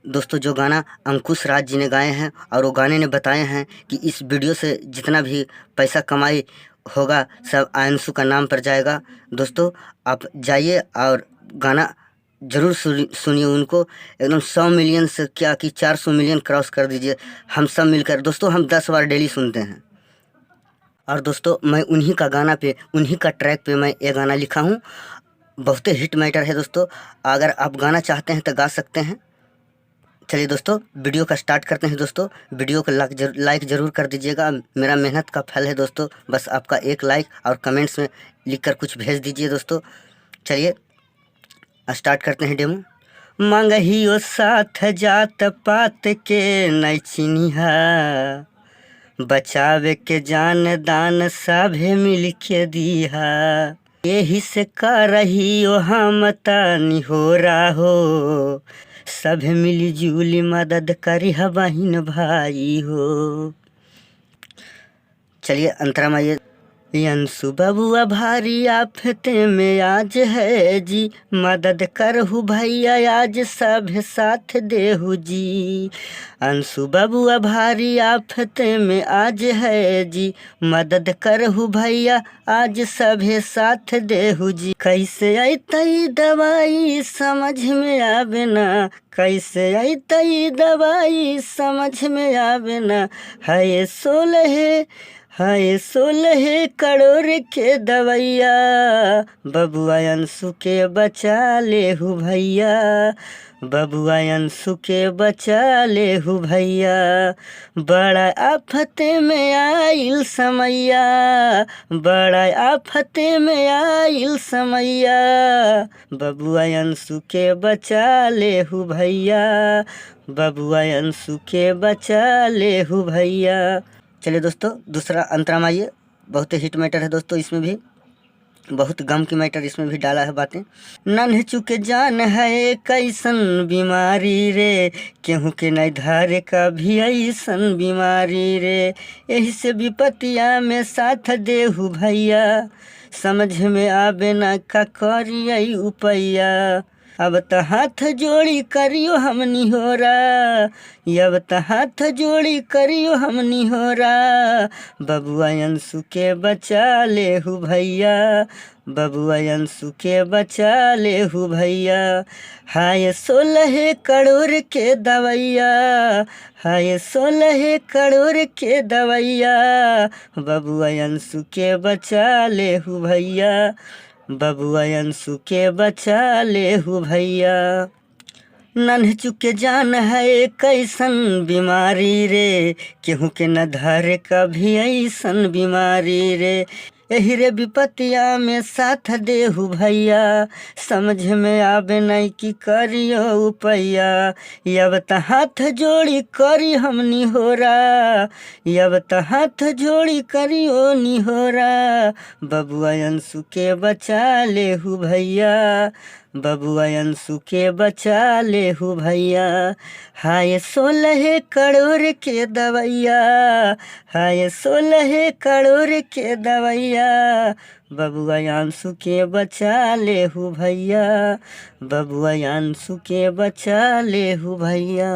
दोस्तों जो गाना अंकुश राज जी ने गाए हैं और वो गाने ने बताए हैं कि इस वीडियो से जितना भी पैसा कमाई होगा सब आयंशु का नाम पर जाएगा। दोस्तों आप जाइए और गाना ज़रूर सुनिए उनको। एकदम 100 मिलियन से क्या कि 400 मिलियन क्रॉस कर दीजिए हम सब मिलकर। दोस्तों हम 10 बार डेली सुनते हैं। और दोस्तों मैं उन्हीं का गाना पे, उन्हीं का ट्रैक पे मैं ये गाना लिखा हूँ। बहुत हिट मैटर है दोस्तों। अगर आप गाना चाहते हैं तो गा सकते हैं। चलिए दोस्तों वीडियो का स्टार्ट करते हैं। दोस्तों वीडियो को लाइक ज़रूर कर दीजिएगा। मेरा मेहनत का फल है दोस्तों। बस आपका एक लाइक और कमेंट्स में लिखकर कुछ भेज दीजिए दोस्तों। चलिए स्टार्ट करते हैं डेमो। मंगहियो साथ जात पात के नहीं चिन्हा, बचावे के जान दान सभे मिल के दीहा। यही से कर रही ओ हम तानी हो रहो, सभे मिली जुली मदद करी बहिन भाई हो। चलिए अंतरा माइए। अंशु बबुआ भारी आफते में आज है जी, मदद करहु भैया आज सब साथ देहु जी। अंशु बबुआ भारी आफते में आज है जी, मदद करहु भैया आज सभे साथ देहु जी। कैसे अतई दवाई समझ में आवे ना, कैसे अतई दवाई समझ में आवे ना। है 16 करोड़ के दवैया, बबुआ अंशु के बचा ले हु भैया, बबुआ अंशु के बचा ले हु भैया। बड़ा आफते में आइल समैया, बड़ा आफते में आइल समैया, बबुआ अंशु के बचा ले हु भैया, बबुआ अंशु के बचा ले हु भैया। चलिए दोस्तों दूसरा अंतरा माइए। बहुत हिट मैटर है दोस्तों। इसमें भी बहुत गम की मैटर इसमें भी डाला है बातें। नन्हे चुके जान है कैसन बीमारी रे, केहू के नहीं धारे का भी ऐसन बीमारी रे। यही से विपतिया में साथ देहु भैया, समझ में आवे ना का करिए उपैया। अब त हाथ जोड़ी करियो हमनी होरा, अब त हाथ जोड़ी करियो हमनी होरा, बबुआ अंशु के बचा ले हु भैया, बबुआ अंशु के बचा ले हु भैया। हाय 16 करोड़ के दवैया, हाय 16 करोड़ के दवैया, बबुआ अंशु के बचा ले हु भैया, बबुआ अंशु के बचा ले हु भैया। नन्हे चुके जान है कैसन बीमारी रे, केहू के न धरे कभी ऐसन बीमारी रे। यही रे विपतिया में साथ देहु भैया, समझ में आवे नहीं कि करियो उपैया। अब त हाथ जोड़ी करी हमनी होरा, अब त हाथ जोड़ी करियो निहोरा, बबुआ अंशु के बचा ले हु भैया, बबुआ अंशु के बचा ले हु भैया। हाय 16 करोड़ के दवैया, हाय 16 करोड़ के दवैया, बबुआ अंशु के बचा ले हु भैया, बबुआ अंशु के बचा ले हु भैया।